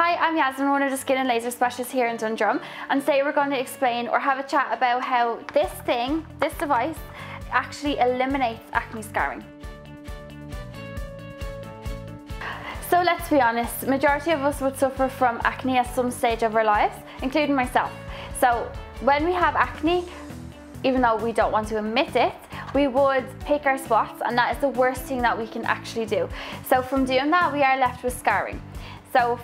Hi, I'm Yasmine, one of the skin and laser specialists here in Dundrum, and today we're going to explain or have a chat about how this device, actually eliminates acne scarring. So let's be honest, majority of us would suffer from acne at some stage of our lives, including myself. So when we have acne, even though we don't want to admit it, we would pick our spots, and that is the worst thing that we can actually do. So from doing that, we are left with scarring. So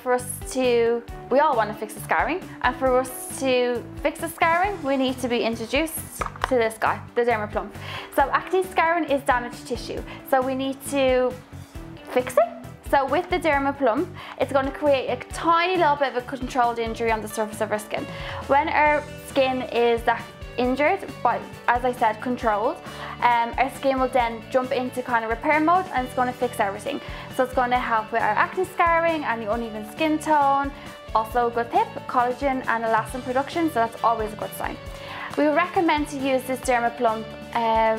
we all want to fix the scarring, and for us to fix the scarring, we need to be introduced to this guy, the DermaPlump. So acne scarring is damaged tissue, so we need to fix it. So with the DermaPlump, it's going to create a tiny little bit of a controlled injury on the surface of our skin. When our skin is that injured, but as I said, controlled, our skin will then jump into kind of repair mode, and it's going to fix everything. So it's going to help with our acne scarring and the uneven skin tone, also a good tip, collagen and elastin production, so that's always a good sign. We would recommend to use this DermaPlump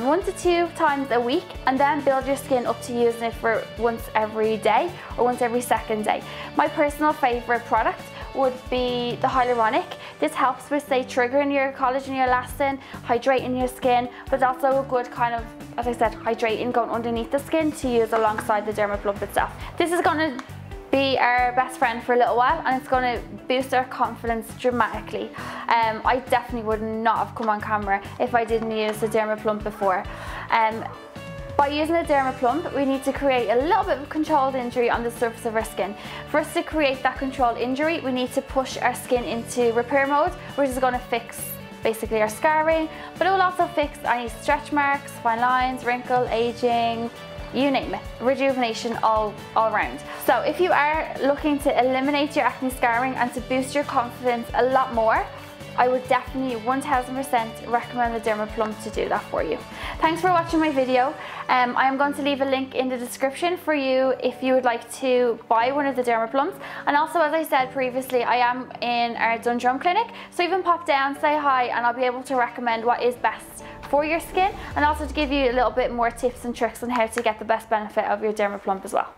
1 to 2 times a week, and then build your skin up to using it for once every day or once every second day. My personal favourite product would be the hyaluronic. This helps with, say, triggering your collagen, your elastin, hydrating your skin, but it's also a good kind of, as I said, hydrating going underneath the skin to use alongside the DermaPlump itself. This is going to be our best friend for a little while, and it's going to boost our confidence dramatically. I definitely would not have come on camera if I didn't use the DermaPlump before. By using the DermaPlump, we need to create a little bit of a controlled injury on the surface of our skin. For us to create that controlled injury, we need to push our skin into repair mode, which is going to fix basically our scarring, but it will also fix any stretch marks, fine lines, wrinkle, aging, you name it, rejuvenation all around. So if you are looking to eliminate your acne scarring and to boost your confidence a lot more, I would definitely 1000% recommend the DermaPlump to do that for you. Thanks for watching my video. I am going to leave a link in the description for you if you would like to buy one of the DermaPlumps. And also, as I said previously, I am in our Dundrum clinic, so even pop down, say hi, and I'll be able to recommend what is best for your skin, and also to give you a little bit more tips and tricks on how to get the best benefit of your DermaPlump as well.